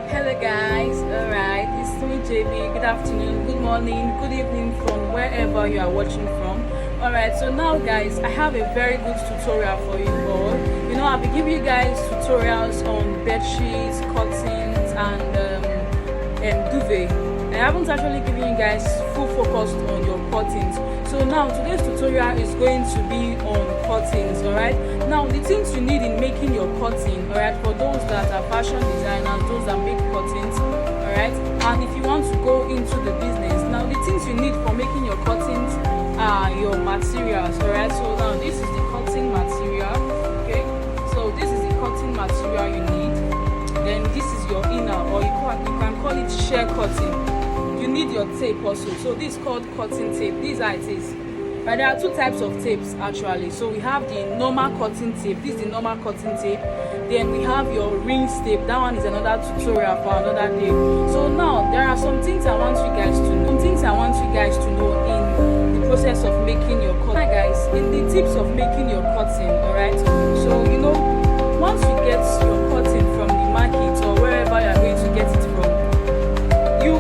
Hello guys, alright, it's me JB. Good afternoon, good morning, good evening from wherever you are watching from. Alright, so now guys, I have a very good tutorial for you all. I'll be giving you guys tutorials on bed sheets, curtains and duvet. I haven't actually given you guys full focus on your curtains. So now today's tutorial is going to be on curtains. Alright, now the things you need in making your curtain, alright, for those that are fashion designers, those that make curtains, alright, and if you want to go into the business, now the things you need for making your curtains are your materials. Alright, so now this is the curtain material. Okay, so this is the curtain material you need. Then this is your inner, or you can call it sheer curtain. You need your tape also. So this is called curtain tape. These are it is. Right, there are two types of tapes actually. So we have the normal curtain tape. This is the normal curtain tape. Then we have your rings tape. That one is another tutorial for another day. So now there are some things I want you guys to know. Some things I want you guys to know in the process of making your curtain. Hi guys, in the tips of making your curtain, alright. So once you get your curtain from the market or wherever you are going to get it from, you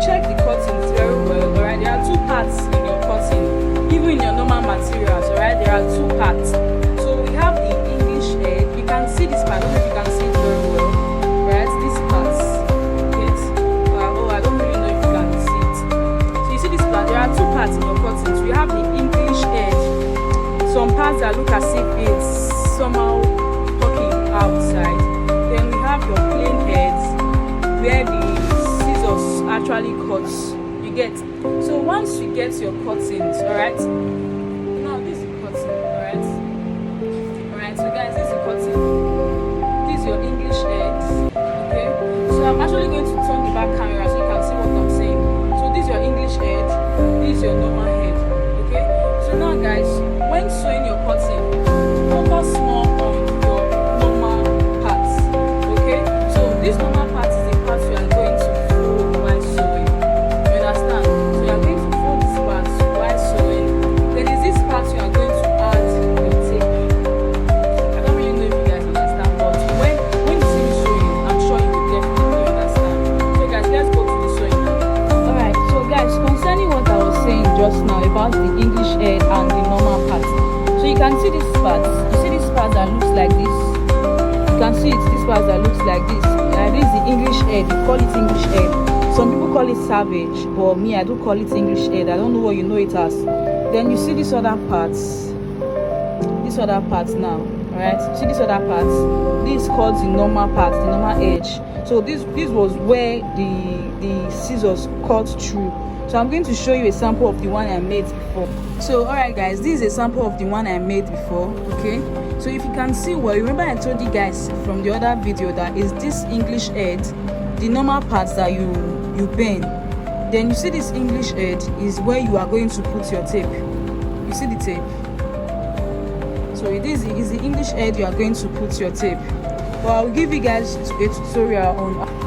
check the curtains very well. Alright, there are two parts in your curtain, even in your normal materials. Alright, there are two parts. So we have the English head. You can see this part. I don't know if you can see it very well. Right, this part. Yes. I don't really know if you can see it. So you see this part. There are two parts in your curtains. We have the English head. Some parts that look as if it's somehow poking outside. Then we have your plain heads, where the scissors actually cuts. You get. So once you get your curtains, alright. Now this is the curtain, alright. Alright, so guys, this is the curtain. This is your English head. Okay. So I'm actually going to turn the back camera so you can see what I'm saying. So this is your English head. This is your normal head. Okay. So now guys, when sewing your curtain, focus more on your normal parts. Okay. So this normal part is the part you are going to fold while sewing. You understand? So you are going to fold this part while sewing. Then is this part you are going to add your tape. I don't really know if you guys understand, but when you see me sewing, I'm sure you will definitely understand. So guys, let's go to the sewing now. Alright, so guys, concerning what I was saying just now about the English head and the normal part. So you can see this part. You see this part that looks like this. You can see it. This part that looks like this. This is the English head. You call it English head. Some people call it savage, but me, I do call it English head. I don't know what you know it as. Then you see this other parts. This other parts now. Alright. See this other parts. This is called the normal part, the normal edge. So this was where the scissors cut through. So I'm going to show you a sample of the one I made before. So alright guys, this is a sample of the one I made before. Okay, so if you can see well, remember I told you guys from the other video that is this English head, the normal parts that you bend. Then you see this English head is where you are going to put your tape. You see the tape. So this is the English head you are going to put your tape. But I'll give you guys a tutorial on.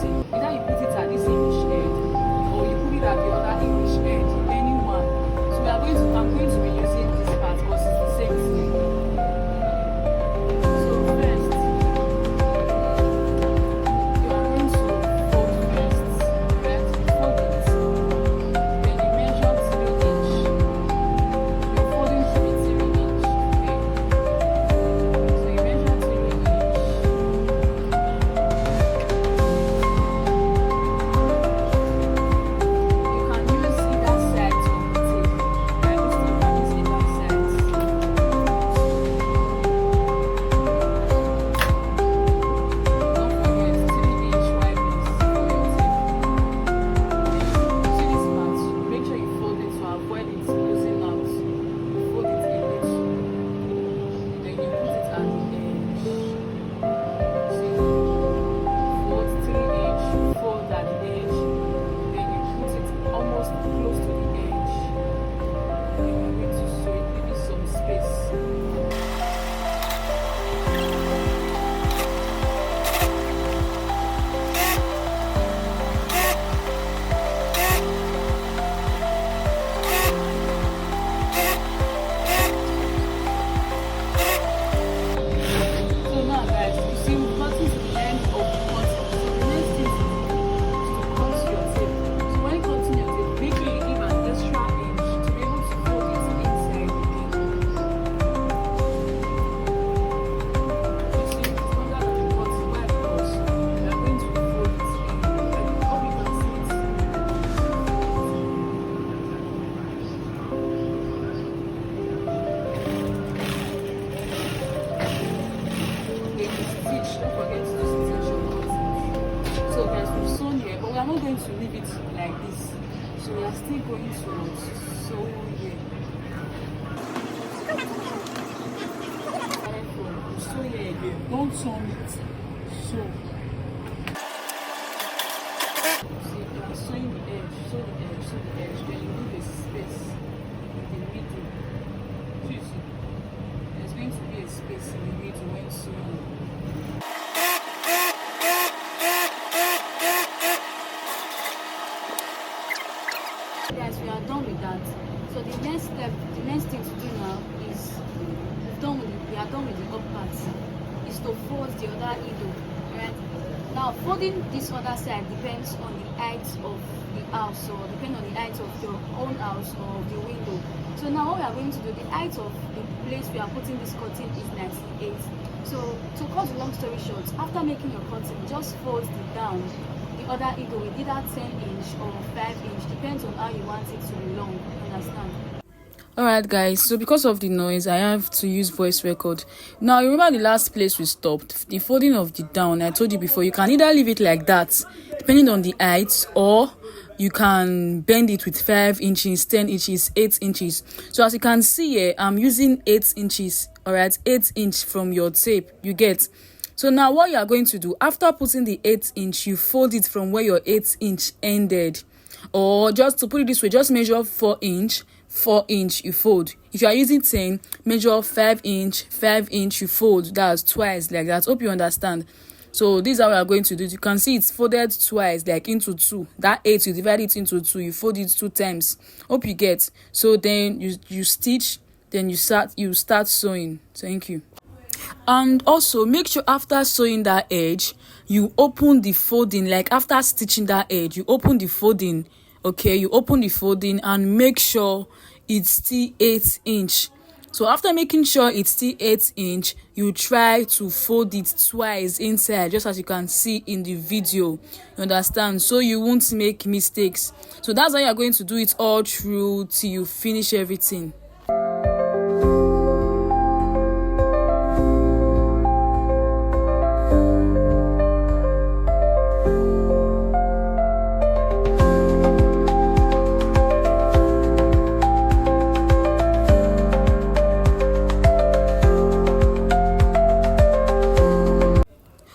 cutting. Either you put it at this English end or you put it at the other English end, anyone. So I'm going to be using this part because it's the same thing. So first, you are going to fold first, right? Fold it. Then you measure 3 inch. You're folding to be 3 inch, okay? So you measure 3 inch. You can use either side of the tape, right? You still can use either sides. Don't forget 3 inch wipers for your tape. See this part, make sure you fold it to avoid it losing out. You fold it in it, then you put it at the edge. See, fold 3 inch, fold at the edge, then you put it almost close to the edge. Then you're going to sew it, give it some space. So now guys, you see we've gotten to the end of the cutting. So the next thing to do is to cut your tape. So when you cut your tape, make sure you give an extra inch to be able to fold it inside again. You see, it's longer than the cutting. Why? Because we are going to fold it in. Like, hope you can see it. Okay, the stitch, don't forget to stitch your cutting. So guys, we've sewn here, but we are not going to leave it like this. So we are still going to sew here. Careful, sew here again. Don't turn it. Sew. See, you are sewing the edge, sew the edge, sew the edge. Then you leave a space in the middle. See, there's going to be a space in the middle when sewing. Guys, we are done with that. So the next step, the next thing to do now is we are done with the up part. Is to fold the other needle, right? Now folding this other side depends on the height of the house, or depend on the height of your own house or the window. So now what we are going to do, the height of the place we are putting this curtain is 98. So to cut the long story short, after making your curtain, just fold it down. The other eagle with either 10 inch or 5 inch, depends on how you want it to be long. Understand? Alright guys, so because of the noise I have to use voice record. Now remember the last place we stopped, the folding of the down. I told you before, you can either leave it like that depending on the height, or you can bend it with 5 inches, 10 inches, 8 inches. So as you can see here, I'm using 8 inches. Alright, 8 inch from your tape, you get. So now what you are going to do, after putting the 8 inch, you fold it from where your 8 inch ended. Or just to put it this way, just measure 4 inch, 4 inch, you fold. If you are using 10, measure 5 inch, 5 inch, you fold. That's twice like that. Hope you understand. So this is how we are going to do it. You can see it's folded twice, like into 2. That 8, you divide it into 2, you fold it 2 times. Hope you get. So then you stitch, then you start sewing. Thank you. And also make sure after sewing that edge, you open the folding. Like after stitching that edge, you open the folding. Okay, you open the folding and make sure it's still 8 inch. So after making sure it's still 8 inch, you try to fold it twice inside, just as you can see in the video. You understand? So you won't make mistakes. So that's how you are going to do it all through till you finish everything.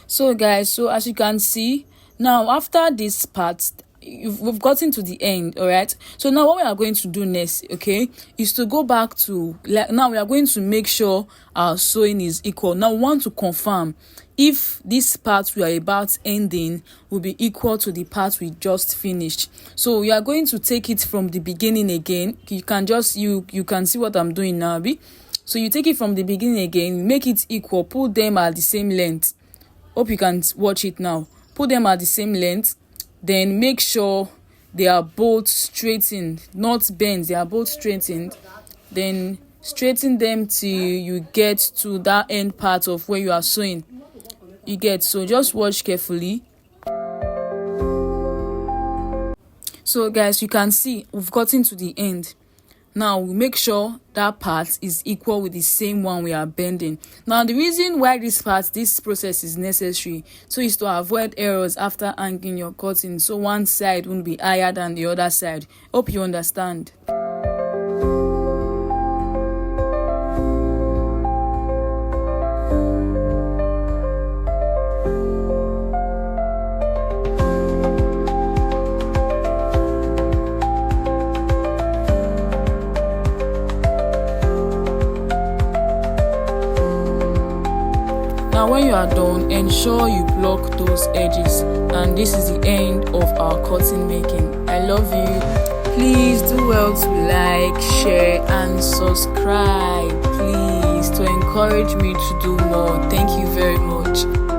So guys, so as you can see, now after this part, we've gotten to the end. All right, so now what we are going to do next, okay, is to go back to, like, now we are going to make sure our sewing is equal. Now we want to confirm if this part we are about ending will be equal to the part we just finished. So we are going to take it from the beginning again. You can just you can see what I'm doing now, Abi. So you take it from the beginning again, make it equal, put them at the same length. Hope you can watch it now. Put them at the same length, then make sure they are both straightened, not bent, they are both straightened. Then straighten them till you get to that end part of where you are sewing. You get, so just watch carefully. So guys, you can see we've gotten to the end. Now we make sure that part is equal with the same one we are bending. Now the reason why this process is necessary so is to avoid errors after hanging your cotton, so one side won't be higher than the other side. Hope you understand. Now when you are done, ensure you block those edges, and this is the end of our cotton making. I love you. Please do well to like, share and subscribe, please, to encourage me to do more. Thank you very much.